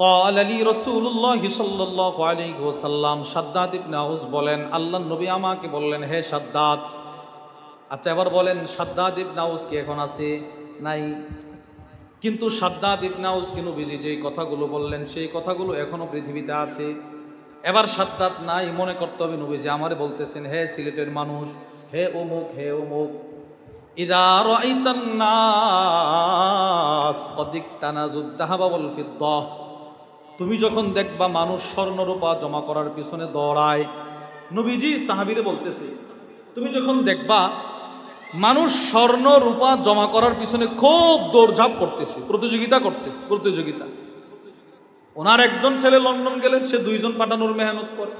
قال لي رسول الله صلى الله عليه وسلم Shaddad ইবনে আউস বলেন, আল্লাহর নবী আমাকে বললেন, হে শাদ্দাদ। আচ্ছা, এবার বলেন, শাদ্দাদ ইবনে আউস কি এখন আছে? নাই। কিন্তু শাদ্দাদ ইবনে আউস কি নবীজি যেই কথাগুলো বললেন সেই কথাগুলো এখনো পৃথিবীতে আছে। এবার শাদ্দাদ নাই, মনে করতে হবে নবীজি আমারে বলতেছেন, হে সিলেটের মানুষ, হে অমুক, হে অমুক, ইযা রাআইতান নাস ক্বাদ ইকতানাজুদ যাহাবা ওয়াল ফিদ্দা, তুমি যখন দেখবা মানুষ স্বর্ণ রূপা জমা করার পিছনে দৌড়ায়, নবীজি সাহাবীরে বলতেছে, তুমি যখন দেখবা মানুষ স্বর্ণ রূপা জমা করার পিছনে খুব দৌড়ঝাঁপ করতেছে, প্রতিযোগিতা। ওনার একজন ছেলে লন্ডন গেলেন, সে 2 জন পাঠানোর মেহনত করে।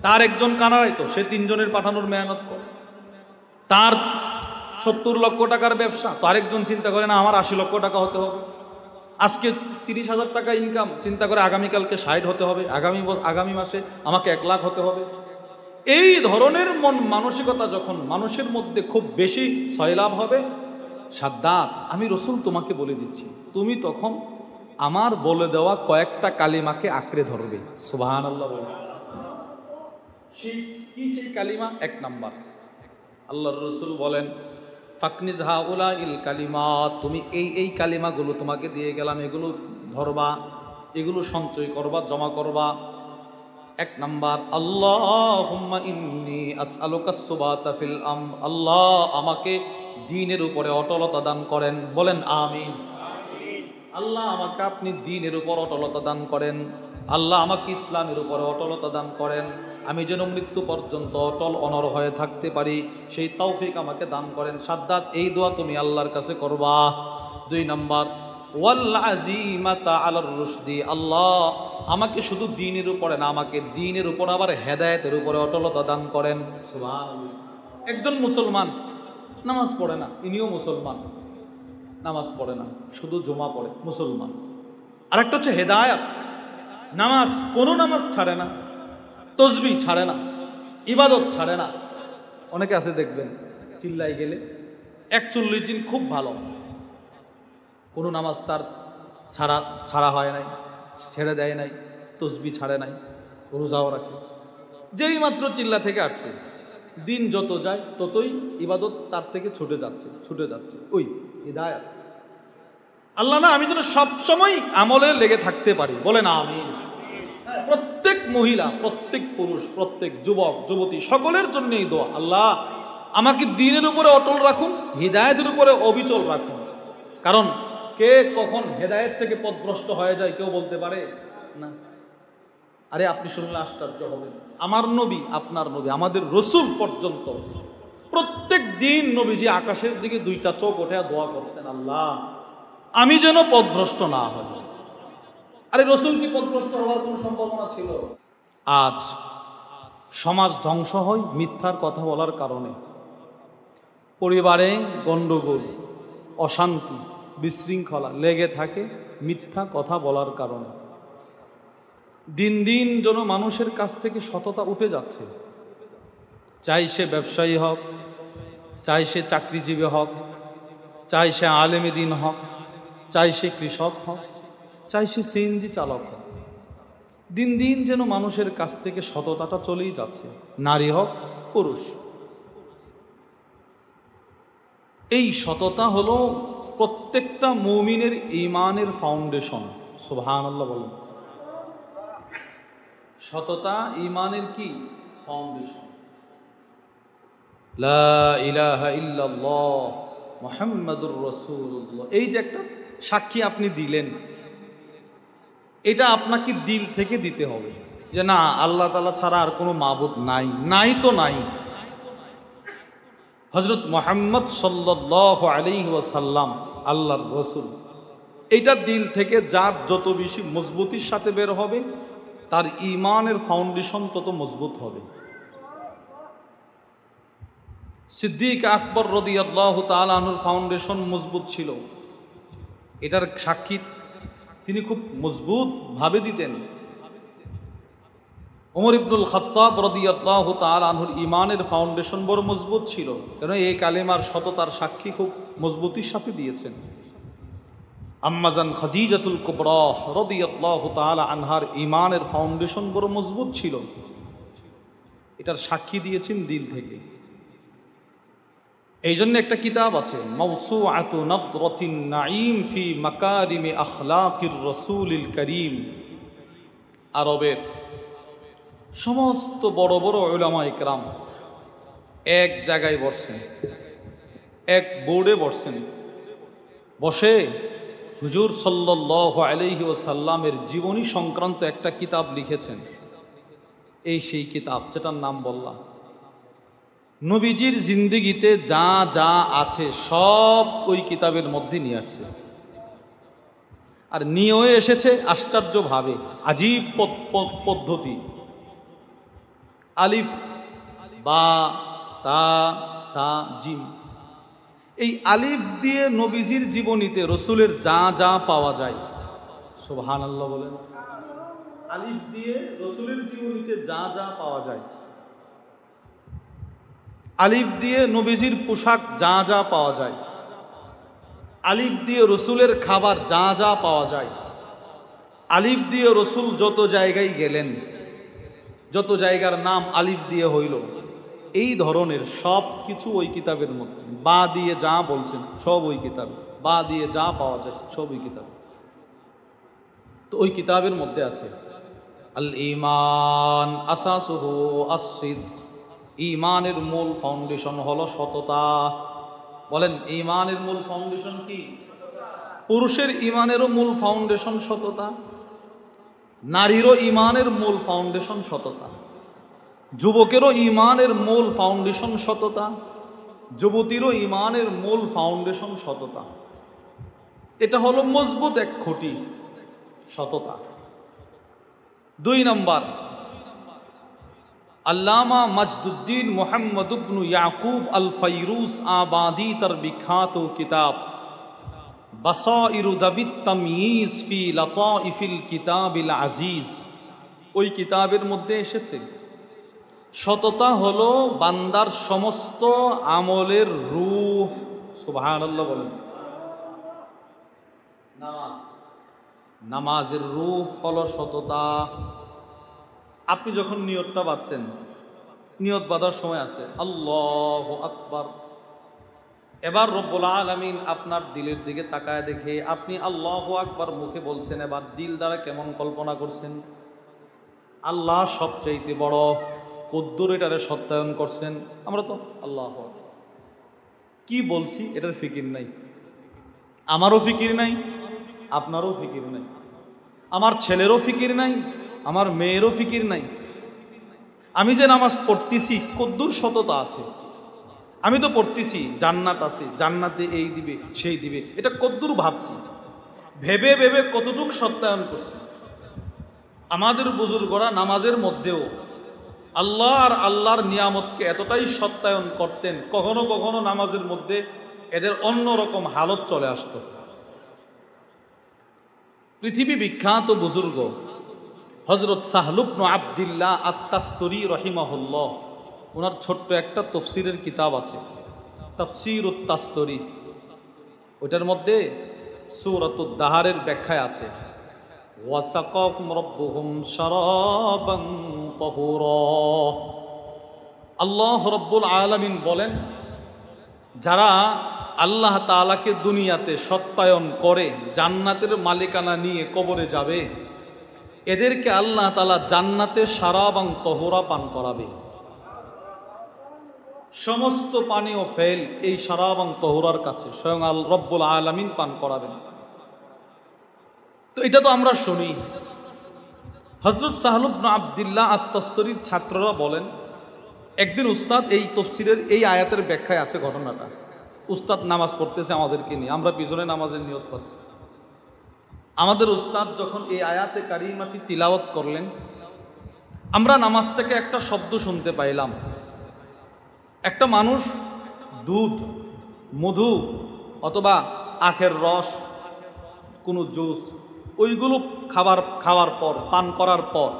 তার একজন কানাডায়, তো সে 3 জনের পাঠানোর মেহনত করে। তার 70 লক্ষ টাকার ব্যবসা, তো আরেকজন চিন্তা করে না আমার 80 লক্ষ টাকা হতে হবে। আজকে 30,000 টাকা ইনকাম, চিন্তা করে আগামীকালকে 60 হতে হবে, আগামী মাসে আমাকে 1 লাখ হতে হবে। এই ধরনের মন মানসিকতা যখন মানুষের মধ্যে খুব বেশি সয়লাভ হবে, শাদ্দাদ আমি রসুল তোমাকে বলে দিচ্ছি, তুমি তখন আমার বলে দেওয়া কয়েকটা কালিমাকে আঁকড়ে ধরবে। সুবহানাল্লাহ বলে। সেই কালিমা? 1 নাম্বার, আল্লাহর রসুল বলেন, ফাকনিজ হাউলা ইল কালিমাত, তুমি এই কালিমাগুলো তোমাকে দিয়ে গেলাম, এগুলো ধরবা, এগুলো সঞ্চয় করবা, জমা করবা। 1 নাম্বার, আল্লাহুম্মা ইন্নী আসআলুকাস সুবাতা ফিল আমর, আল্লাহ আমাকে দ্বীনের উপরে অটলতা দান করেন। বলেন আমিন। আল্লাহ আমাকে আপনি দ্বীনের উপর অটলতা দান করেন, আল্লাহ আমাকে ইসলামের উপরে অটলতা দান করেন, আমি যেন মৃত্যু পর্যন্ত অটল অনর হয়ে থাকতে পারি, সেই তৌফিক আমাকে দান করেন। শাদ্দাদ এই দোয়া তুমি আল্লাহর কাছে করবা। 2 নাম্বার, ওয়াল আযীমাতা আলার রুশদি, আল্লাহ আমাকে শুধু দ্বীনের উপরে না, আমাকে দ্বীনের উপর আবার হেদায়েতের উপরে অটলতা দান করেন। সুবহানাল্লাহ। একজন মুসলমান নামাজ পড়ে না, ইনিও মুসলমান, নামাজ পড়ে না, শুধু জুমা পড়ে, মুসলমান। আরেকটা হচ্ছে হেদায়েত, নামাজ, কোনো নামাজ ছাড়ে না, তসবিহ ছাড়ে না, ইবাদত ছাড়ে না। অনেকে আছে দেখবেন চিল্লাই গেলে 41 দিন খুব ভালো, কোনো নামাজ তার ছাড়া হয় নাই, ছেড়ে দেয় নাই, তসবিহ ছাড়ে নাই, রোজাও রাখে। যেই মাত্র চিল্লা থেকে আসছে, দিন যত যায় ততই ইবাদত তার থেকে ছুটে যাচ্ছে। ওই হিদায়াত। আল্লাহ না, আমি যেন সবসময় আমলে লেগে থাকতে পারি। বলেন আমিন। প্রত্যেক মহিলা, প্রত্যেক পুরুষ, প্রত্যেক যুবক যুবতী সকলের জন্য এই দোয়া, আল্লাহ আমাকে দ্বীনের উপরে অটল রাখুন, হিদায়াতের উপরে অবিচল রাখুন। কারণ কে কখন হেদায়েত থেকে পথভ্রষ্ট হয়ে যায় কেউ বলতে পারে না। আরে আপনি শুনলে আশ্চর্য হবেন, আমার নবী, আপনার নবী, আমাদের রসুল পর্যন্ত প্রত্যেক দিন নবীজি আকাশের দিকে 2টা চোখ ওঠে দোয়া করতেন, আল্লাহ আমি যেন পথভ্রষ্ট না হই। আরে রসুল কি পথভ্রষ্ট হওয়ার কোনো সম্ভাবনা ছিল? আজ সমাজ ধ্বংস হয় মিথ্যার কথা বলার কারণে, পরিবারে গণ্ডগোল, অশান্তি, বিশৃঙ্খলা লেগে থাকে মিথ্যা কথা বলার কারণে। দিন দিন যেন মানুষের কাছ থেকে সততা উঠে যাচ্ছে, চাই সে ব্যবসায়ী হোক, চাই সে চাকরিজীবী হোক, চাই সে আলেমে দ্বীন হোক, চাই সে কৃষক হোক, চাই সে সিএনজি চালক হোক। দিন দিন যেন মানুষের কাছ থেকে সততাটা চলেই যাচ্ছে, নারী হোক পুরুষ। এই সততা হলো প্রত্যেকটা মুমিনের ঈমানের ফাউন্ডেশন। সুবহানাল্লাহ বলেন। সততা ঈমানের কি ফাউন্ডেশন। লা ইলাহা ইল্লাল্লাহ মুহাম্মাদুর রাসূলুল্লাহ, এই যে একটা সাক্ষী আপনি দিলেন, এটা আপনাকে দিল থেকে দিতে হবে যে না, আল্লাহ তাআলা ছাড়া আর কোনো মাবুদ নাই, নাই তো নাই। হযরত মুহাম্মদ সাল্লাল্লাহু আলাইহি ওয়াসাল্লাম আল্লাহর রাসূল, এইটা দিল থেকে যার যত বেশি মজবুতির সাথে বের হবে, তার ঈমানের ফাউন্ডেশন তত মজবুত হবে। সিদ্দিক আকবর রাদিয়াল্লাহু তাআলা আনহুর ফাউন্ডেশন মজবুত ছিল, এটার সাক্ষী তিনি খুব মজবুত ভাবে দিতেন। ওমর ইবনুল খাত্তাব রাদিয়াল্লাহু তাআলা আনহুর ঈমানের ফাউন্ডেশন বড় মজবুত ছিল, কারণ এই কালেমার সততার সাক্ষী খুব মজবুতির সাথে দিয়েছেন। আম্মাজান খাদিজাতুল কুবরা রাদিয়াল্লাহু তাআলা আনহার ঈমানের ফাউন্ডেশন বড় মজবুত ছিল, এটার সাক্ষী দিয়েছেন দিল থেকে। এই জন্য একটা কিতাব আছে মাওসুআতু নাদরাতিন নাঈম ফি মাকারিমি আখলাকির রাসূলিল কারীম। আরবের সমস্ত বড় বড় উলামায়ে কেরাম এক জায়গায় বসছেন, এক বোর্ডে বসছেন, বসে হুজুর সাল্লাল্লাহু আলাইহি ওয়াসাল্লামের জীবনী সংক্রান্ত একটা কিতাব লিখেছেন। এই সেই কিতাব যেটার নাম বললাম। নবীজির জিন্দেগিতে যা যা আছে সব ওই কিতাবের মধ্যে নিয়ে আসছে, আর নিয়েও এসেছে আশ্চর্যভাবে, আজীব পদ্ধতি। আলিফ বা তা সা জিম, এই আলিফ দিয়ে নবীজির জীবনীতে রসুলের যা যা পাওয়া যায়, সুবহানাল্লাহ বলেন। আলিফ দিয়ে রসুলের জীবনীতে যা যা পাওয়া যায়, আলিফ দিয়ে নবীজির পোশাক যা যা পাওয়া যায়, আলিফ দিয়ে রসুলের খাবার যা যা পাওয়া যায়, আলিফ দিয়ে রসুল যত জায়গায় গেলেন, যত জায়গার নাম আলিফ দিয়ে হইল, এই ধরনের সব কিছু ওই কিতাবের মধ্যে। বা দিয়ে যা বলছেন সব ওই কিতাব, বা দিয়ে যা পাওয়া যায় সব ওই কিতাব। তো ওই কিতাবের মধ্যে আছে আল ঈমান আসাসুহু আস-সিদক, ঈমানের মূল ফাউন্ডেশন হলো সততা। বলেন ঈমানের মূল ফাউন্ডেশন কি? পুরুষের ঈমানেরও মূল ফাউন্ডেশন সততা, নারীরও ঈমানের মূল ফাউন্ডেশন সততা, যুবকেরও ঈমানের মূল ফাউন্ডেশন সততা, যুবতীরও ঈমানের মূল ফাউন্ডেশন সততা। এটা হলো মজবুত এক খুঁটি, সততা। 2 নম্বর, আল্লামা মাজদুদ্দিন মুহাম্মদ ইবনে ইয়াকুব আল ফাইরুজ আবাদি তার বিখ্যাত কিতাব বাসাইরু দাবিত তাময়িজ ফি লাতাইফিল কিতাবিল আজিজ, ওই কিতাবের মধ্যে এসেছে সততা হলো বান্দার সমস্ত আমলের রূহ। সুবহানাল্লাহ বলেন। নামাজের রূহ হলো সততা। আপনি যখন নিয়তটা বাঁধছেন, নিয়ত বাঁধার সময় আছে আল্লাহু আকবার, এবার রব্বুল আলামিন আপনার দিলের দিকে তাকায় দেখে আপনি আল্লাহু আকবার মুখে বলছেন, এবার দিল দ্বারা কেমন কল্পনা করছেন আল্লাহ সবচাইতে বড়, কদ্দুর এটারে সত্যায়ন করছেন। আমরা তো আল্লাহ কি বলছি এটার ফিকির নাই, আমারও ফিকির নাই, আপনারও ফিকির নাই, আমার ছেলেরও ফিকির নাই, আমার মেয়েরও ফিকির নাই। আমি যে নামাজ পড়তেছি কদ্দুর সততা আছে, আমি তো পড়তেছি জান্নাত আছে, জান্নাতে এই দিবে সেই দিবে, এটা কদ্দুর ভাবছি, ভেবে ভেবে কতটুক সত্যায়ন করছি। আমাদের বুজুর্গরা নামাজের মধ্যেও আল্লাহ আর আল্লাহর নিয়ামতকে এতটাই সত্যায়ন করতেন, কখনো কখনো নামাজের মধ্যে এদের অন্যরকম হালত চলে আসত। পৃথিবী বিখ্যাত বুজুর্গ হযরত সাহল ইবনে আব্দুল্লাহ আত-তাস্তরী রাহিমাহুল্লাহ, ওনার ছোট্ট একটা তাফসীরের কিতাব আছে তাফসীরুত তাস্তরী। ওটার মধ্যে সূরাতুদ দাহারের ব্যাখ্যায় আছে ওয়াসাকাকুম রাব্বুহুম শারাবান তাহুরা। আল্লাহ রাব্বুল আলামিন বলেন, যারা আল্লাহ তাআলাকে দুনিয়াতে সত্যায়ন করে জান্নাতের মালিকানা নিয়ে কবরে যাবে, এদেরকে আল্লাহ তাআলা জান্নাতে শারাবান তাহুরা পান করাবে। সমস্ত পানি ও ফেল এই শারাবান তাহুরার কাছে স্বয়ং রব্বুল আলামিন পান করাবেন। তো এটা তো আমরা শুনি। হযরত সাহল ইবনে আব্দুল্লাহ আত-তাস্তরীর ছাত্ররা বলেন, একদিন উস্তাদ এই তাফসীরের এই আয়াতের ব্যাখ্যায় আছে ঘটনাটা, উস্তাদ নামাজ পড়তেছে আমাদেরকে নিয়ে, আমরা পিছনে নামাজের নিয়ত পাচ্ছি। আমাদের উস্তাদ যখন এই আয়াতে কারিমাটি তিলাওয়াত করলেন, আমরা নামাজ থেকে একটা শব্দ শুনতে পাইলাম। একটা মানুষ দুধ, মধু অথবা আখের রস, কোনো জুস, ওইগুলো খাওয়ার পর, পান করার পর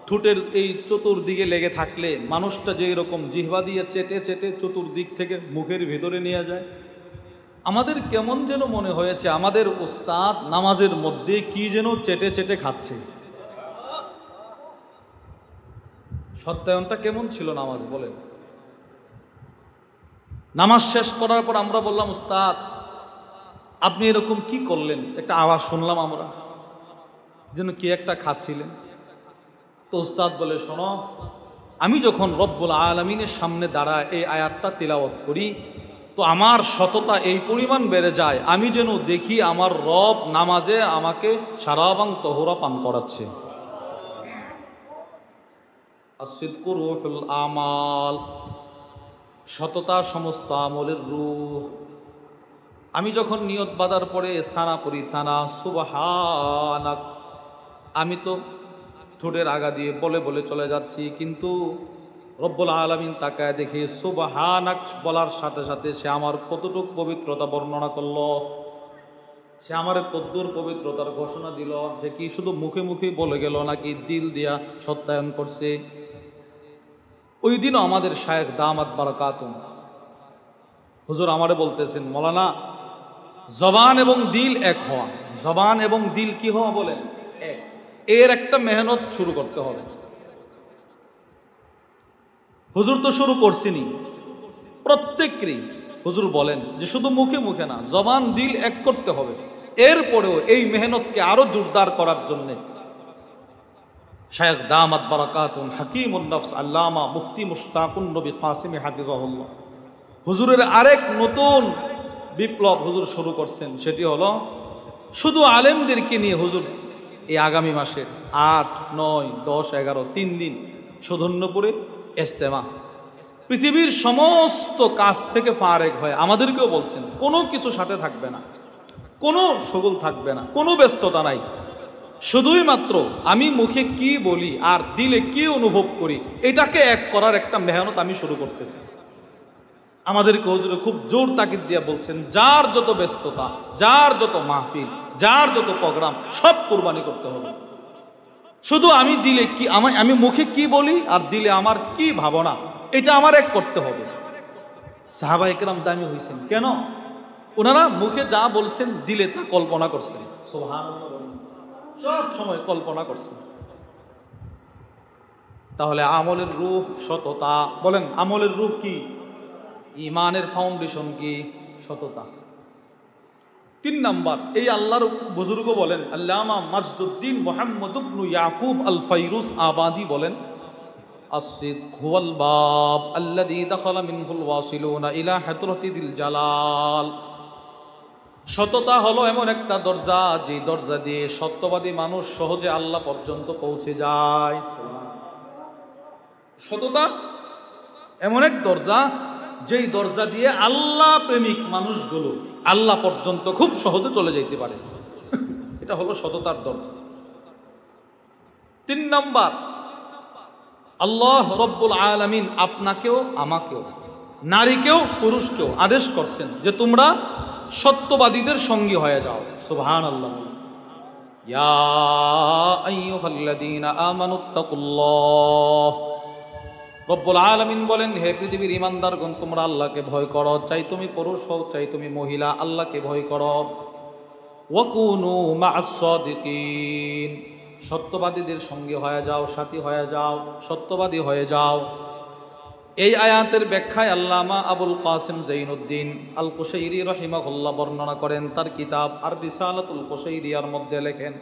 ঠোঁটের এই চতুর্দিকে লেগে থাকলে মানুষটা যেই রকম জিহ্বা দিয়ে চেটে চেটে চতুর্দিক থেকে মুখের ভিতরে নিয়ে যায়, আমাদের কেমন যেন মনে হয়েছে আমাদের উস্তাদ নামাজের মধ্যে কি যেন চেটে চেটে খাচ্ছে। সত্যায়নটা কেমন ছিল নামাজ বলেন? নামাজ শেষ করার পর আমরা বললাম, উস্তাদ আপনি এরকম কি করলেন? একটা আওয়াজ শুনলাম আমরা, যেন কি একটা খাচ্ছিলেন। তো উস্তাদ বলে, শোনো, আমি যখন রব্বুল আলামিনের সামনে দাঁড়ায় এই আয়াতটা তিলাওয়াত করি, তো আমার সততা এই পরিমাণ বেড়ে যায়, আমি যেন দেখি আমার রব নামাজে আমাকে সারাবাং তহরা পান করাচ্ছে। আসিদকু রূহুল আমাল, সততা সমস্ত আমলের রূহ। আমি যখন নিয়ত বাঁধার পরে সানা পড়ি থানা সুবহানাক, আমি তো ঠোঁটের আগা দিয়ে বলে বলে চলে যাচ্ছি, কিন্তু রব্বুল আলামিন তাকায় দেখে সুবহানাক বলার সাথে সাথে সে আমার কতটুক পবিত্রতা বর্ণনা করলো, সে আমার কদ্দুর পবিত্রতার ঘোষণা দিল। সে কি শুধু মুখে মুখে বলে গেল নাকি দিল দিয়া সত্যায়ন করছে? ওই দিনও আমাদের শায়েখ দামাত বারাকাতুম হুজুর আমারে বলতেছেন, মৌলানা জবান এবং দিল এক হওয়া, জবান এবং দিল কি হওয়া বলেন? এক। এর একটা মেহনত শুরু করতে হবে। হুজুর তো শুরু করছেনই, প্রত্যেকেরই হুজুর বলেন যে শুধু মুখে মুখে না, জবান দিল এক করতে হবে। এরপরেও এই মেহনতকে আরো জোরদার করার জন্যে শায়েখ দামাত বারাকাতুম হাকিমুন নফস আল্লামা মুফতি মুশতাকুন নবী কাসিম হাফিজাহুল্লাহ হুজুরের আরেক নতুন বিপ্লব হুজুর শুরু করছেন। সেটি হলো শুধু আলেমদেরকে নিয়ে হুজুর এই আগামী মাসে 8, 9, 10, 11 3 দিন সুধন্যপুরে ইজতেমা, পৃথিবীর সমস্ত কাজ থেকে ফারেক হয় আমাদেরকেও বলছেন কোনো কিছু সাথে থাকবে না, কোনো শগুল থাকবে না, কোনো ব্যস্ততা নাই, শুধুই মাত্র আমি মুখে কি বলি আর দিলে কি অনুভব করি এটাকে এক করার একটা মেহনত আমি শুরু করতে চাই। আমাদেরকে হুজুর খুব জোর তাকিদ দিয়ে বলছেন, যার যত ব্যস্ততা, যার যত মাহফিল, যার যত প্রোগ্রাম, সব কুরবানি করতে হবে। শুধু আমি দিলে কি, আমি মুখে কি বলি আর দিলে আমার কি ভাবনা, এটা আমার এক করতে হবে। সাহাবায়ে কেরাম দামি হয়েছেন কেন? ওনারা মুখে যা বলছেন দিলে তা কল্পনা করছেন। সুবহানাল্লাহ, সব সময় কল্পনা করছেন। তাহলে আমলের রূহ সততা। বলেন আমলের রূহ কি? ইমানের ফাউন্ডেশন কি? সততা। 3 নাম্বার, এই আল্লাহর বুজুর্গ বলেন, আল্লামা মাজদুদ্দিন মুহাম্মদ ইবনে ইয়াকুব আল ফাইরুজ আবাদি বলেন, আসিদক হুয়াল বাব আল্লাযী দাখালা মিনহুল ওয়াসিলুনা ইলা হাদরাতিল জালাল। সততা হলো এমন একটা দরজা, যে দরজা দিয়ে সত্যবাদী মানুষ সহজে আল্লাহ পর্যন্ত পৌঁছে যায়। সততা এমন এক দরজা, যেই দরজা দিয়ে আল্লাহ প্রেমিক মানুষগুলো আল্লাহ পর্যন্ত খুব সহজে চলে যেতে পারে। এটা হলো সততার দরজা। 3 নাম্বার, আল্লাহ রব্বুল আলামিন আপনাকেও আমাকেও, নারীকেও পুরুষকেও আদেশ করছেন যে তোমরা সত্যবাদীদের সঙ্গী হয়ে যাও। সুবহানাল্লাহ। ইয়া আইয়ুহাল্লাযীনা আমানুত্তাকুল্লাহ, রব্বুল আলামিন বলেন, হে পৃথিবীর ঈমানদারগণ, তোমরা আল্লাহকে ভয় করো, চাই তুমি পুরুষ হও চাই তুমি মহিলা, আল্লাহকে ভয় করো। ওয়াকুনু মা'আস সাদিকিন, সত্যবাদীদের সঙ্গে হয়ে যাও, সাথী হয়ে যাও, সত্যবাদী হয়ে যাও। এই আয়াতের ব্যাখ্যায় আল্লামা আবুল কাসিম যাইনুদ্দিন আল কুশাইরি রাহিমাহুল্লাহ বর্ণনা করেন, তার কিতাব আর রিসালাতুল কুশাইরিয়ার মধ্যে লেখেন,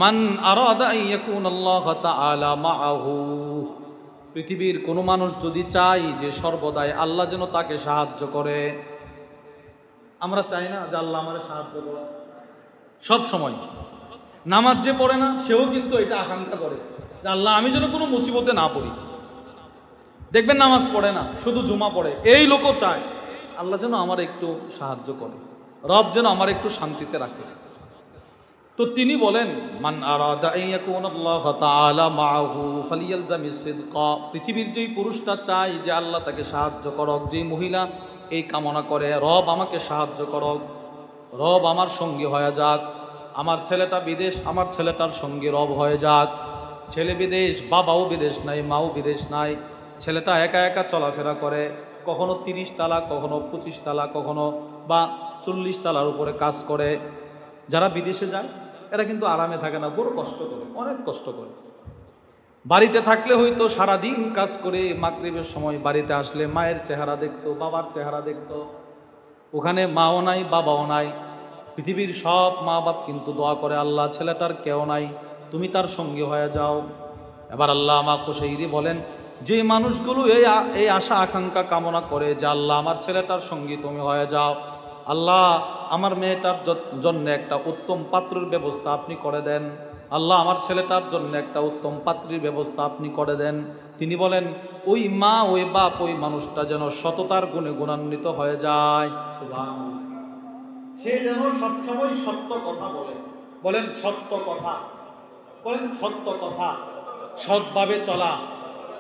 মান আরাদা আন ইয়াকুনাল্লাহ তাআলা মাআহু, পৃথিবীর কোনো মানুষ যদি চাই যে সর্বদাই আল্লাহ যেন তাকে সাহায্য করে। আমরা চাই না যে আল্লাহ আমাদের সাহায্য করে? সব সময় নামাজ যে পড়ে না সেও কিন্তু এটা আকাঙ্ক্ষা করে যে আল্লাহ আমি যেন কোনো মুসিবতে না পড়ি। দেখবেন নামাজ পড়ে না, শুধু জুমা পড়ে, এই লোকও চায় আল্লাহ যেন আমার একটু সাহায্য করে, রব যেন আমার একটু শান্তিতে রাখে। তো তিনি বলেন, মান আরাদা আন ইয়াকুনাল্লাহ তাআলা মাআহু ফালিয়ালজামিস সিদকা, পৃথিবীর যেই পুরুষটা চায় যে আল্লাহ তাকে সাহায্য করক, যেই মহিলা এই কামনা করে রব আমাকে সাহায্য করক, রব আমার সঙ্গী হয়ে যাক, আমার ছেলেটা বিদেশ, আমার ছেলেটার সঙ্গে রব হয়ে যাক, ছেলে বিদেশ, বাবাও বিদেশ নাই, মাও বিদেশ নাই, ছেলেটা একা একা চলাফেরা করে, কখনো 30 তালা, কখনো 25 তালা, কখনো বা 40 তলার উপরে কাজ করে, যারা বিদেশে যায় এরা কিন্তু আরামে থাকে না, বড় কষ্ট করে, অনেক কষ্ট করে। বাড়িতে থাকলে হয়তো সারাদিন কাজ করে মাগরিবের সময় বাড়িতে আসলে মায়ের চেহারা দেখতো, বাবার চেহারা দেখতো। ওখানে মাও নাই, বাবাও নাই। পৃথিবীর সব মা বাপ কিন্তু দোয়া করে, আল্লাহ ছেলেটার কেউ নাই, তুমি তার সঙ্গী হয়ে যাও। এবার আল্লাহ আমাকে সেইরি বলেন, যে মানুষগুলো এই আশা আকাঙ্ক্ষা কামনা করে যে আল্লাহ আমার ছেলেটার সঙ্গী তুমি হয়ে যাও, আল্লাহ আমার মেয়েটার জন্য একটা উত্তম পাত্রের ব্যবস্থা আপনি করে দেন, আল্লাহ আমার ছেলেটার জন্য একটা উত্তম পাত্রীর ব্যবস্থা আপনি করে দেন। তিনি বলেন ওই মা, ওই বাপ, ওই মানুষটা যেন সততার গুণে গুণান্বিত হয়ে যায়। সুবহানাল্লাহ। সে যেন সবসময় সত্য কথা বলে। বলেন সত্য কথা, বলেন সত্য কথা, সৎভাবে চলা,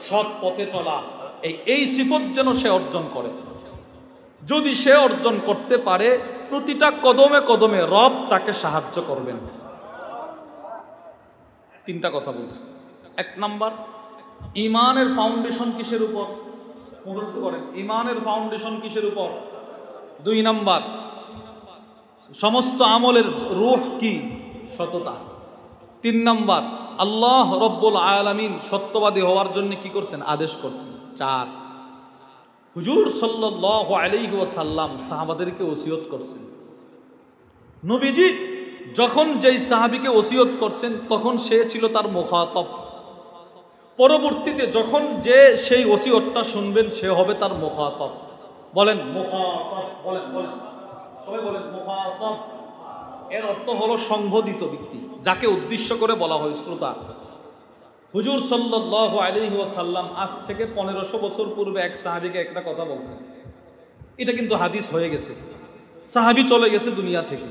সৎ পথে চলা, এই সিফত যেন সে অর্জন করে। যদি সে অর্জন করতে পারে, প্রতিটা কদমে কদমে রব তাকে সাহায্য করবেন। 3টা কথা বলছি। 1 নাম্বার, ইমানের ফাউন্ডেশন কিসের উপর? মুখস্থ করেন, ইমানের ফাউন্ডেশন কিসের উপর? 2 নাম্বার, সমস্ত আমলের রূহ কি? সততা। 3 নাম্বার, আল্লাহ রব্বুল আলামিন সত্যবাদী হওয়ার জন্য কি করছেন? আদেশ করছেন। 4, হুজুর সাল্লাল্লাহু আলাইহি ওয়াসাল্লাম সাহাবাদেরকে ওসিয়ত করছেন। নবীজি যখন যেই সাহাবীকে ওসিয়ত করছেন তখন সে ছিল তার মুখাতাব। পরবর্তীতে যখন যে সেই ওসিয়তটা শুনবেন সে হবে তার মুখাতাব। বলেন মুখাতাব, বলেন বলেন সবাই বলেন মুখাতাব। এর অর্থ হলো সংবোধিত ব্যক্তি, যাকে উদ্দেশ্য করে বলা হয় শ্রোতা। হুজুর সাল্লাল্লাহু আলাইহি ওয়াসাল্লাম আজ থেকে 1500 বছর পূর্বে এক সাহাবীকে একটা কথা বলছেন। এটা কিন্তু হাদিস হয়ে গেছে, সাহাবী চলে গেছে দুনিয়া থেকে।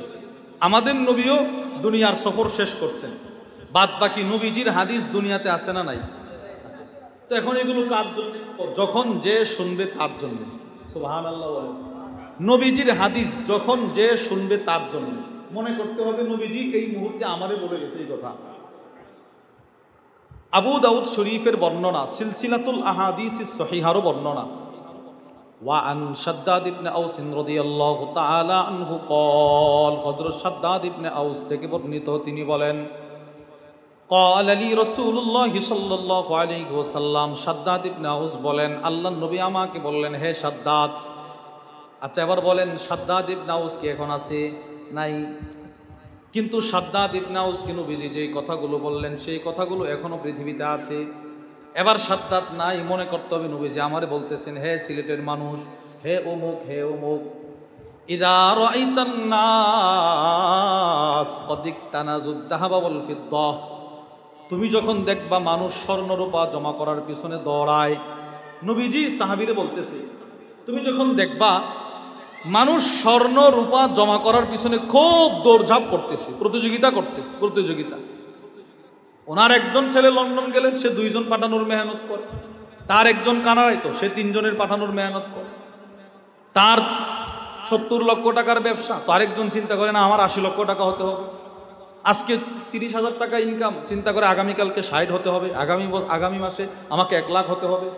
আমাদের নবীও দুনিয়ার সফর শেষ করছেন, বাদ বাকি নবীজির হাদিস দুনিয়াতে আছে না নাই? তো এখন এগুলো কার জন্য? যখন যে শুনবে তার জন্য। সুবহানাল্লাহ। নবীজির হাদিস যখন যে শুনবে তার জন্য। মনে করতে হবে নবীজি এই মুহূর্তে আমারে বলে গেছে এই কথা। আবু দাউদ শরীফের বর্ণনা, সিলসিলাতুল আহাদিসিস সহিহারও বর্ণনা। ওয়া আন শাদ্দাদ ইবনে আউস রাদিয়াল্লাহু তাআলা আনহু قال, হযরত শাদ্দাদ ইবনে আউস থেকে বর্ণিত, তিনি বলেন قال لي رسول الله صلى الله عليه وسلم, শাদ্দাদ ইবনে আউস বলেন আল্লাহর নবী আমাকে বললেন, হে শাদ্দাদ। আচ্ছা এবার বলেন, শাদ্দাদ ইবনে আউস কি এখন আছে? নাই। কিন্তু শাদ্দাদ ইবনে আউস কি নবীজি যেই কথাগুলো বললেন সেই কথাগুলো এখনো পৃথিবীতে আছে। এবার শাদ্দাদ নাই, মনে করতে হবে নবীজি আমারে বলতেছেন, হে সিলেটের মানুষ, হে অমুক, হে অমুক, ইযা রাআইতান নাস ক্বাদ ইকতানাজুদ যাহাবা ওয়াল ফিদ্দাহ, তুমি যখন দেখবা মানুষ স্বর্ণ রূপা জমা করার পিছনে দৌড়ায়। নবীজি সাহাবীরে বলতেছে, তুমি যখন দেখবা মানুষ স্বর্ণ রূপা জমা করার পিছনে খুব দৌড়ঝাঁপ করতেছে, প্রতিযোগিতা করতেছে, প্রতিযোগিতা। ওনার একজন ছেলে লন্ডন গেলেন, সে 2 জন পাঠানোর মেহনত করে। তার একজন কানাডায়, তো সে 3 জনের পাঠানোর মেহনত করে। তার 70 লক্ষ টাকার ব্যবসা, তো আরেকজন চিন্তা করে না আমার 80 লক্ষ টাকা হতে হবে। আজকে 30,000 টাকা ইনকাম, চিন্তা করে আগামীকালকে 60 হতে হবে, আগামী মাসে আমাকে 1 লাখ হতে হবে।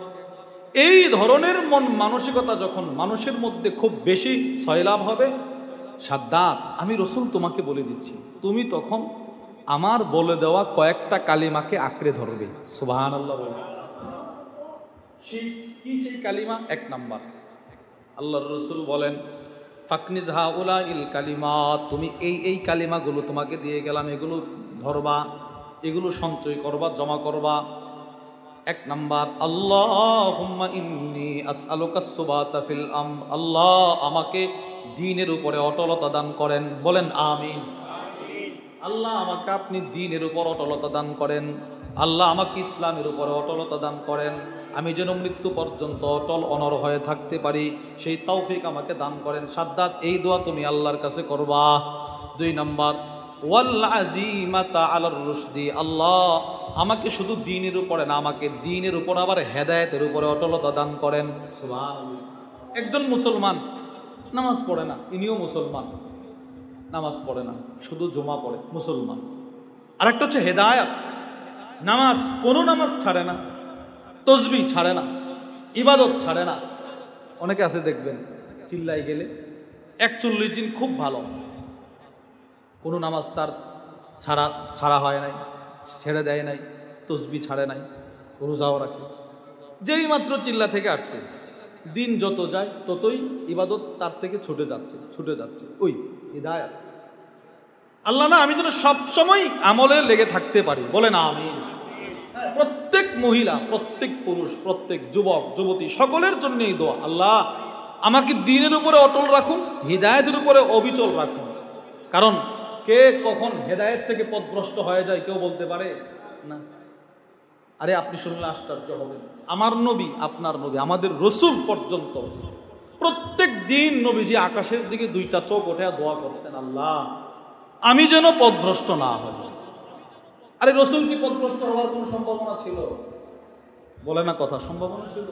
এই ধরনের মন মানসিকতা যখন মানুষের মধ্যে খুব বেশি সয়লাভ হবে, শাদ্দাদ আমি রসুল তোমাকে বলে দিচ্ছি, তুমি তখন আমার বলে দেওয়া কয়েকটা কালিমাকে আঁকড়ে ধরবে। সুবহানাল্লাহ। কি সেই কালিমা? 1 নাম্বার, আল্লাহর রসুল বলেন ফাকনিজ হাউলাইল কালিমাত, তুমি এই কালিমাগুলো তোমাকে দিয়ে গেলাম, এগুলো ধরবা, এগুলো সঞ্চয় করবা, জমা করবা। 1 নাম্বার, আল্লাহুম্মা ইন্নী আসআলুকা সুবাতা ফিল আমর, আল্লাহ আমাকে দ্বীনের উপরে অটলতা দান করেন। বলেন আমিন। আল্লাহ আমাকে আপনি দ্বীনের উপর অটলতা দান করেন, আল্লাহ আমাকে ইসলামের উপরে অটলতা দান করেন, আমি যেন মৃত্যু পর্যন্ত অটল অনর হয়ে থাকতে পারি, সেই তৌফিক আমাকে দান করেন। শাদ্দাদ এই দোয়া তুমি আল্লাহর কাছে করবা। 2 নাম্বার, ওয়াল আযীমাতা আলার রুশদি, আল্লাহ আমাকে শুধু দ্বীনের উপরে না, আমাকে দ্বীনের উপর আবার হেদায়েতের উপরে অটলতা দান করেন। সুবহানাল্লাহ। একজন মুসলমান নামাজ পড়ে না, ইনিও মুসলমান, নামাজ পড়ে না, শুধু জুমা পড়ে, মুসলমান। আরেকটা হচ্ছে হেদায়েত, নামাজ, কোনো নামাজ ছাড়ে না, তসবিহ ছাড়ে না, ইবাদত ছাড়ে না। অনেকে আছে দেখবেন চিল্লাই গেলে 41 দিন খুব ভালো, কোনো নামাজ তার ছাড়া হয় নাই, ছেড়ে দেয় নাই, তসবি ছাড়ে নাই, রোজাও রাখে। যেই মাত্র চিল্লা থেকে আসছে, দিন যত যায় ততই ইবাদত তার থেকে ছুটে যাচ্ছে। ওই হিদায়াত আল্লাহ না আমি যেন সবসময় আমলে লেগে থাকতে পারি, বলে না আমি। প্রত্যেক মহিলা, প্রত্যেক পুরুষ, প্রত্যেক যুবক যুবতী সকলের জন্যই দোয়া, আল্লাহ আমাকে দ্বীনের উপরে অটল রাখুন, হিদায়াতের উপরে অবিচল রাখুন। কারণ কে কখন হেদায়েত থেকে পথভ্রষ্ট হয়ে যায় কেউ বলতে পারে না। আরে আপনি শুনলে আশ্চর্য হবেন, আমার নবী, আপনার নবী, আমাদের রসুল পর্যন্ত প্রত্যেক দিন নবীজি আকাশের দিকে দুইটা চোখ ওঠে দোয়া করতেন, আল্লাহ আমি যেন পথভ্রষ্ট না হই। আরে রসুল কি পথভ্রষ্ট হওয়ার কোন সম্ভাবনা ছিল? বলে না কথা, সম্ভাবনা ছিল।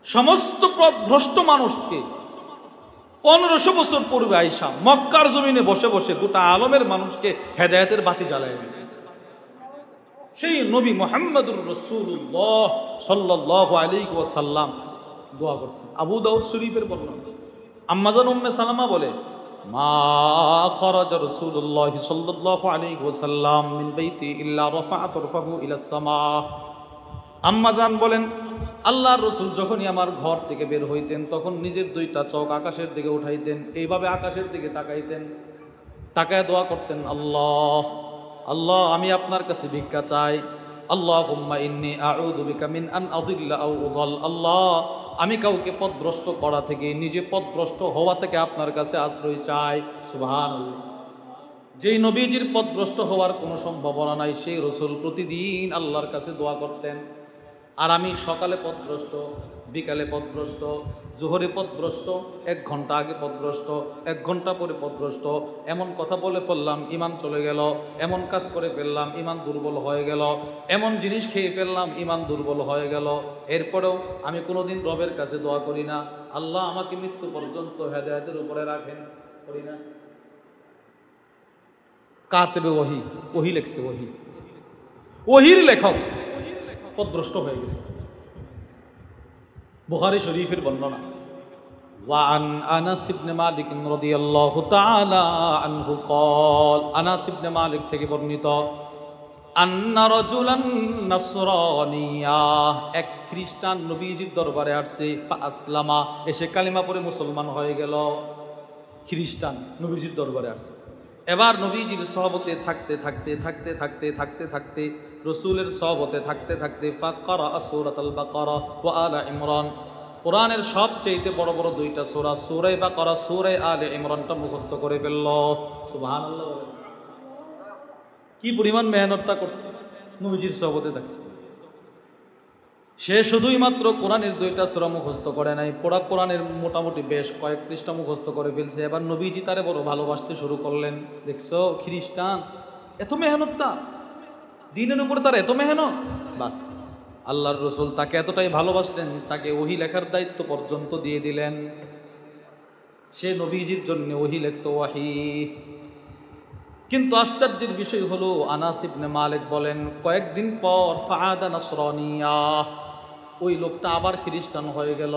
সমস্ত পথভ্রষ্ট মানুষকে 1500 বছর পূর্বে আইসা মক্কার জমিনে বসে বসে গোটা আলমের মানুষকে হেদায়েতের বাতি জ্বালায় দিয়েছে। সেই নবী মুহাম্মদুর রাসূলুল্লাহ সাল্লাল্লাহু আলাইহি ওয়াসাল্লাম দোয়া করছেন। আবু দাউদ শরীফের বর্ণনা, আম্মাজান উম্মে সালামা বলে, মা খারাজা রাসূলুল্লাহ সাল্লাল্লাহু আলাইহি ওয়াসাল্লাম মিন বাইতি ইল্লা রাফা'a তারফাহু ইলাস সামা। আম্মাজান বলেন, আল্লাহর রসুল যখনই আমার ঘর থেকে বের হইতেন তখন নিজের দুইটা চোখ আকাশের দিকে উঠাইতেন, এইভাবে আকাশের দিকে তাকাইতেন, তাকায় দোয়া করতেন, আল্লাহ আল্লাহ আমি আপনার কাছে ভিক্ষা চাই, আল্লাহুম্মা ইন্নী আউযু বিকা মিন আন আযিল্লা আও উযাল। আল্লাহ আমি কাউকে পথভ্রষ্ট করা থেকে, নিজে পথভ্রষ্ট হওয়া থেকে আপনার কাছে আশ্রয় চাই। সুবহানাল্লাহ। যেই নবীজির পথভ্রষ্ট হওয়ার কোনো সম্ভাবনা নাই সেই রসুল প্রতিদিন আল্লাহর কাছে দোয়া করতেন। আর আমি সকালে পথভ্রষ্ট, বিকালে পথভ্রষ্ট, জোহরে পথভ্রষ্ট, 1 ঘন্টা আগে পথভ্রষ্ট, 1 ঘন্টা পরে পথভ্রষ্ট, এমন কথা বলে ফেললাম ইমান চলে গেল, এমন কাজ করে ফেললাম ইমান দুর্বল হয়ে গেল, এমন জিনিস খেয়ে ফেললাম ইমান দুর্বল হয়ে গেল। এরপরেও আমি কোনোদিন রবের কাছে দোয়া করি না, আল্লাহ আমাকে মৃত্যু পর্যন্ত হেদায়েতের উপরে রাখেন, করি না। কাতেবে ওহি লেখছে, ওহির লেখক পথভ্রষ্ট হয়ে গেছে। বুখারী শরীফের বর্ণনা, ওয়ান আনাস ইবনে মালিক রাদিয়াল্লাহু তাআলা আনহু قال, আনাস ইবনে মালিক থেকে বর্ণিত, আন্না রাজুলান নাসরানিয়া, এক খ্রিস্টান নবীজির দরবারে আসছে, ফাসলামা, এসে কালিমা পড়ে মুসলমান হয়ে গেল। খ্রিস্টান নবীজির দরবারে আসছে। এবার নবীজির সহবতে থাকতে রসুলের সহবতে থাকতে ফাকারা সূরাতুল বাকারা ওয়া আলা ইমরান, কোরআনের সবচেয়ে বড় বড় দুইটা সূরা, সূরা বাকারা, সূরা আলে ইমরানটা মুখস্থ করে ফেলল। সুবহানাল্লাহ। কি পরিমাণ মেহনতটা করছে, নবীজির সহবতে থাকছে। সে শুধুই মাত্র কোরআনের দুইটা সূরা মুখস্থ করে নাই, পুরা কোরআনের মোটামুটি বেশ কয়েক পৃষ্ঠা মুখস্থ করে ফেলছে। এবার নবীজি তারে বড় ভালোবাসতে শুরু করলেন। দেখছো খ্রিস্টান, এত মেহনতটা, দ্বীনের উপরে তার এত মেহনত। বাস, আল্লাহর রসুল তাকে এতটাই ভালোবাসলেন, তাকে ওহী লেখার দায়িত্ব পর্যন্ত দিয়ে দিলেন। সে নবীজির জন্য ওহী লিখত, ওয়াহি। কিন্তু আশ্চর্যের বিষয় হলো, আনাস ইবনে মালিক বলেন, কয়েকদিন পর ফাআদা নাসরানিয়া, ওই লোকটা আবার খ্রিস্টান হয়ে গেল।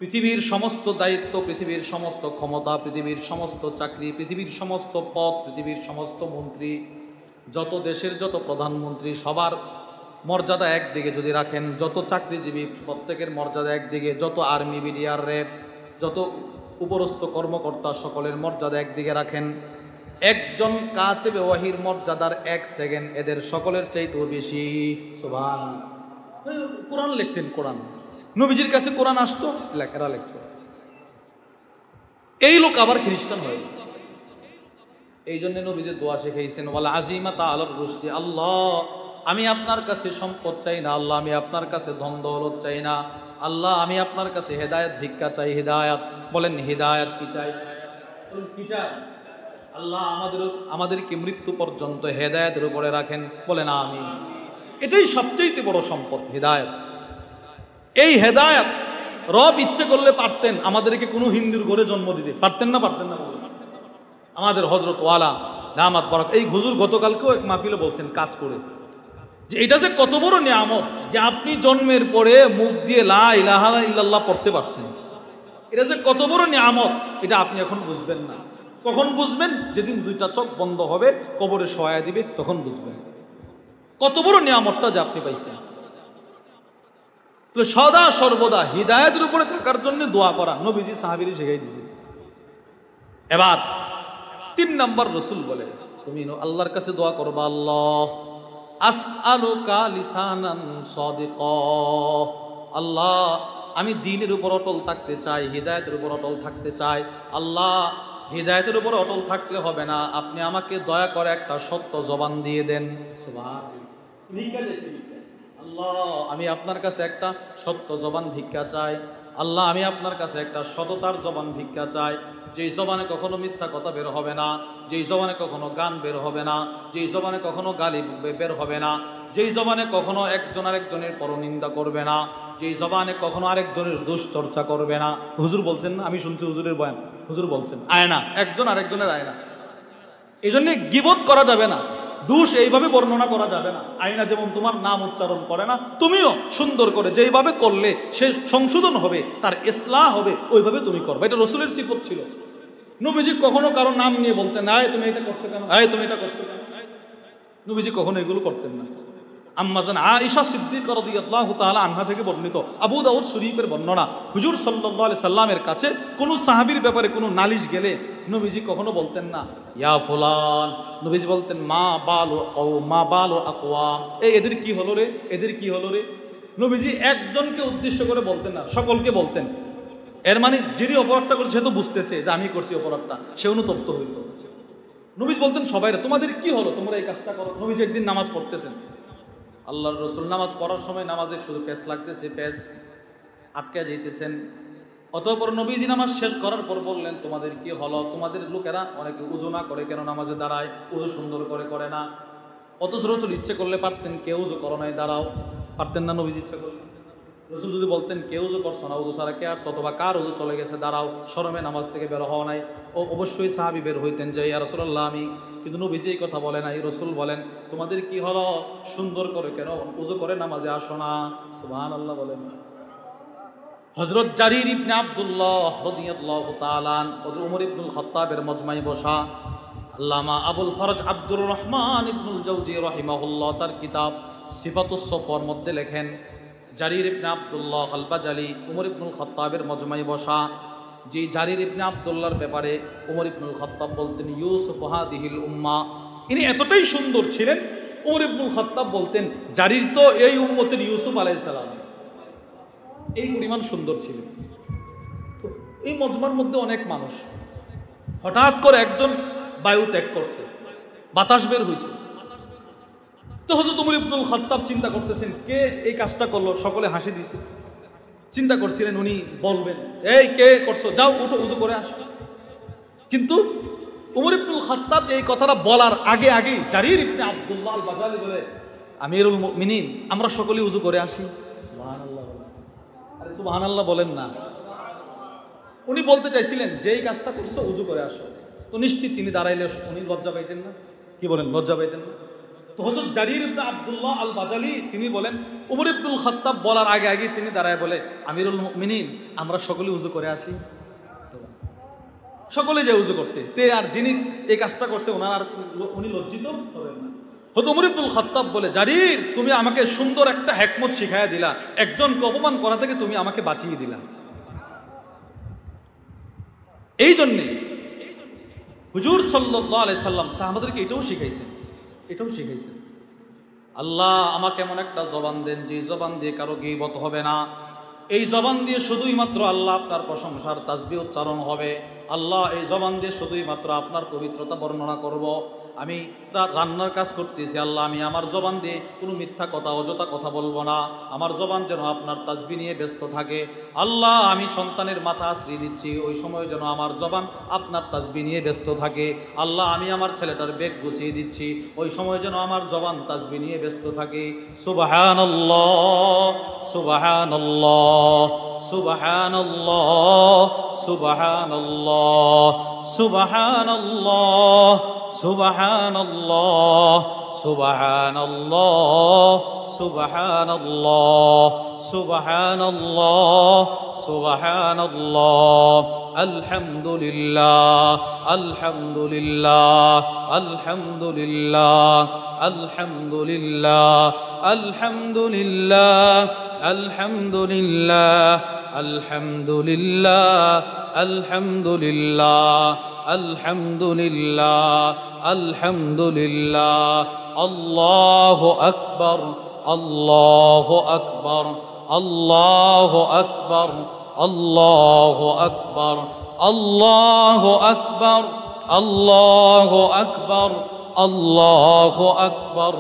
পৃথিবীর সমস্ত দায়িত্ব, পৃথিবীর সমস্ত ক্ষমতা, পৃথিবীর সমস্ত চাকরি, পৃথিবীর সমস্ত পদ, পৃথিবীর সমস্ত মন্ত্রী, যত দেশের যত প্রধানমন্ত্রী, সবার মর্যাদা একদিকে যদি রাখেন, যত চাকরিজীবী প্রত্যেকের মর্যাদা একদিকে, যত আর্মি, বিডিআর, র্যাব, যত উপরস্থ কর্মকর্তা সকলের মর্যাদা একদিকে রাখেন, একজন কাতেবে ওয়াহির মর্যাদার 1 সেকেন্ড এদের সকলের চাইতেও বেশি। সুবহানাল্লাহ। কোরআন লিখতেন, কোরআন নবীজির কাছে কোরআন আসতো, লেখারা লিখত। এই লোক আবার খ্রিস্টান হয়ে গেছে। এই জন্য নবীজি দোয়া শিখাইছেন, ওয়াল আজিমাতা আলার রুশদি, আল্লাহ আমি আপনার কাছে সম্পদ চাই না, আল্লাহ আমি আপনার কাছে ধন দৌলত চাই না, আল্লাহ আমি আপনার কাছে হেদায়েত ভিক্ষা চাই। হেদায়েত বলেন, হেদায়েত কি চাই? কি চাই? আল্লাহ আমাদেরকে মৃত্যু পর্যন্ত হেদায়েতের উপরে রাখেন, বলেন আমিন। এটাই সবচেয়ে বড় সম্পদ, হেদায়েত। এই হেদায়েত রব ইচ্ছে করলে পারতেন আমাদেরকে কোনো হিন্দুর ঘরে জন্ম দিতে, পারতেন না? আমাদের হযরত ওয়ালা দামাত বরক, এই হুজুর গতকালকেও এক মাহফিলে বলছেন কাজ করে, যে এটা যে কত বড় নিয়ামত যে আপনি জন্মের পরে মুখ দিয়ে লা ইলাহা ইল্লাল্লাহ পড়তে পারছেন। এটা যে কত বড় নিয়ামত এটা আপনি এখন বুঝবেন না। কখন বুঝবেন? যেদিন দুইটা চোখ বন্ধ হবে, কবরে শোয়া দিবে, তখন বুঝবেন কত বড় নিয়ামতটা যে আপনি পাইছেন। তো সদা সর্বদা হিদায়াতের উপরে থাকার জন্য দোয়া করা নবীজি সাহাবীরে শিখাই দিয়েছে। এবার 3 নম্বর রাসূল বলে, তুমি আল্লাহর কাছে দোয়া করবা, আল্লাহ আসআলুকা লিসানান সাদিকা, আল্লাহ আমি দ্বীনের উপর অটল থাকতে চাই, হিদায়াতের উপর অটল থাকতে চাই। আল্লাহ হিদায়াতের উপর অটল থাকলে হবে না, আপনি আমাকে দয়া করে একটা সত্য জবান দিয়ে দেন। সুবহানাল্লাহ। আল্লাহ আমি আপনার কাছে একটা সত্য জবান ভিক্ষা চাই। আল্লাহ আমি আপনার কাছে একটা সততার জবান ভিক্ষা চাই, যেই জবানে কখনো মিথ্যা কথা বের হবে না, যেই জবানে কখনো গান বের হবে না, যেই জবানে কখনো গালি বের হবে না, যেই জবানে কখনো একজন আরেকজনের পরনিন্দা করবে না, যেই জবানে কখনো আরেকজনের দুশ্চর্চা করবে না। হুজুর বলছেন না, আমি শুনছি হুজুরের বয়ান, হুজুর বলছেন আয়না, একজন আরেকজনের আয়না। এই জন্য গীবত করা যাবে না, দোষ এইভাবে বর্ণনা করা যাবে না। আয়না যেমন তোমার নাম উচ্চারণ করে না, তুমিও সুন্দর করে যেইভাবে করলে সে সংশোধন হবে, তার ইসলাহ হবে, ওইভাবে তুমি করবে। এটা রাসূলের সিফত ছিল। নবীজি কখনো কারো নাম নিয়ে বলতেন না, তুমি এটা করছো কেন, তুমি এটা করছো কেন। নবীজি কখনো এগুলো করতেন না। আম্মাজান আয়েশা সিদ্দিকা রাদিয়াল্লাহু তাআলা আনহা থেকে বর্ণিত, আবু দাউদ শরীফের বর্ণনা, হুজুর সাল্লাল্লাহু আলাইহি সাল্লামের কাছে কোনো সাহাবীর ব্যাপারে কোনো নালিশ গেলে নবীজি কখনো বলতেন না ইয়া ফুলান, নবীজি বলতেন মা বালু আকওয়াম, এদের কি হলো রে, এদের কি হলো রে। নবীজি একজনকে উদ্দেশ্য করে বলতেন না, সকলকে বলতেন। এর মানে যিনি অপরাধটা করছে সে তো বুঝতেছে যে আমি করছি অপরাধটা, সে অনুতপ্ত হইল। নবীজি বলতেন সবাইরে তোমাদের কি হলো, তোমরা এই কাজটা করো। নবীজি একদিন নামাজ পড়তেছেন, আল্লাহর রাসূল নামাজ পড়ার সময় নামাজে শুধু পেশ লাগতেছে, পেশ আটকে যাইতেছেন। অতঃপর নবীজি নামাজ শেষ করার পর বললেন তোমাদের কি হলো, তোমাদের লোকেরা অনেকে উযু না করে কেন নামাজে দাঁড়ায়, উযু সুন্দর করে না। অথচ রাসূল ইচ্ছে করলে পারতেন কেউ উযু করো নাই দাঁড়াও, পারতেন না নবীজি ইচ্ছে করলে। রাসূল যদি বলতেন কেউ উযু করছো না, উযু ছাড়া কে আর, অথবা কার উযু চলে গেছে দাঁড়াও, শরমে নামাজ থেকে বের হওয়া নাই, ও অবশ্যই সাহাবী বের হইতেন যে ইয়া রাসূলুল্লাহ আমি। কিন্তু নবীজি এই কথা বলে নাই, রাসূল বলেন তোমাদের কি হলো, সুন্দর করে কেন উযু করে নামাজে আসো না। সুবহানাল্লাহ বলেন। হযরত জারির ইবনে আব্দুল্লাহ রাদিয়াল্লাহু তাআলা হযরত ওমর ইবনুল খাত্তাবের মজমাই বসা আল্লামা আবুল ফরজ আব্দুর রহমান ইবনুল জাওজি রাহিমাহুল্লাহ তার কিতাব সিফাতুস সফর মধ্যে লেখেন, জারির ইবনে আব্দুল্লাহ আল বাজালি ওমর ইবনুল খাত্তাবের মজমাই বসা, যে জারির ইবনে আব্দুল্লাহর ব্যাপারে ওমর ইবনুল খাত্তাব বলতেন ইউসুফ হাদিহিল উম্মাহ, ইনি এতটাই সুন্দর ছিলেন, ওমর ইবনুল খাত্তাব বলতেন জারির তো এই উম্মতের ইউসুফ আলাইহিস সালাম, এই পরিমাণ সুন্দর ছিলেন। তো এই মজমার মধ্যে অনেক মানুষ, হঠাৎ করে একজন বায়ু ত্যাগ করছে, বাতাস বের হয়েছে। তো হযরত ওমর ইবনুল খাত্তাব চিন্তা করতেছেন কে এই কাজটা করলো, সকলে হাসি দিয়েছে। চিন্তা করছিলেন উনি বলবেন এই কে করছো, যাও উঠো উযু করে আসো। কিন্তু ওমর ইবনুল খাত্তাব এই কথাটা বলার আগে আগেই জারির ইবনে আব্দুল্লাহ আল বাজালি বলে আমিরুল মুমিনিন আমরা সকলেই উযু করে আসি। সুবহানাল্লাহ, আরে সুবহানাল্লাহ বলেন না। উনি বলতে চাইছিলেন যে এই কাজটা করছো উযু করে আসো, তো নিশ্চিত তিনি দাঁড়াইলে উনি লজ্জা পাইতেন না, কি বলেন লজ্জা পাইতেন না। তো হযরত জারির ইবনে আব্দুল্লাহ আল বাজালি তিনি বলেন ওমর ইবনুল খাত্তাব বলার আগে আগে তিনি দাঁড়ায় বলে আমিরুল মুমিনিন আমরা সকলেই উযু করে আসি। সকলে যে উযু করতে, তে আর যিনি এই কাজটা করছে ওনার আর উনি লজ্জিত হবেন না। হযরত ওমর ইবনুল খাত্তাব বলে জারির তুমি আমাকে সুন্দর একটা হিকমত শিখাইয়া দিলা, একজনকে অপমান করা থেকে তুমি আমাকে বাঁচিয়ে দিলা। এই জন্যে হুজুর সাল্লাল্লাহু আলাইহি সাল্লাম সাহাবাদেরকে এটাও শিখাইছেন, আল্লাহ আমাকে এমন একটা জবান দেন যে জবান দিয়ে কারো গীবত হবে না, এই জবান দিয়ে শুধুই মাত্র আল্লাহ আপনার প্রশংসার তাসবিহ উচ্চারণ হবে, আল্লাহ এই জবান দিয়ে শুধুই মাত্র আপনার পবিত্রতা বর্ণনা করব। আমি রান্নার কাজ করতেছি, আল্লাহ আমি আমার জবান দিয়ে কোনো মিথ্যা কথা অযথা কথা বলবো না, আমার জবান যেন আপনার তাসবিহ নিয়ে ব্যস্ত থাকে। আল্লাহ আমি সন্তানের মাথা আশ্রয় দিচ্ছি, ওই সময় যেন আমার জবান আপনার তাসবিহ নিয়ে ব্যস্ত থাকে। আল্লাহ আমি আমার ছেলেটার ব্যাগ গুছিয়ে দিচ্ছি, ওই সময় যেন আমার জবান তাসবিহ নিয়ে ব্যস্ত থাকে। সুবহানাল্লাহ সুবহানাল্লাহ সুবহানাল্লাহ সুবহানাল্লাহ সুবহানাল্লাহ সুবহানাল্লাহ সুবহানাল্লাহ সুবহানাল্লাহ সুবহানাল্লাহ সুবহানাল্লাহ সুবহানাল্লাহ আলহামদুলিল্লাহ আলহামদুলিল্লাহ আলহামদুলিল্লাহ আলহামদুলিল্লাহ আলহামদুলিল্লাহ আলহামদুলিল্লাহ আলহামদুলিল্লাহ আলহামদুলিল্লাহ আলহামদুলিল্লাহ আলহামদুলিল্লাহ আল্লাহু আকবার আল্লাহু আকবার আল্লাহু আকবার আল্লাহু আকবার আল্লাহু আকবার আল্লাহু আকবার আল্লাহু আকবার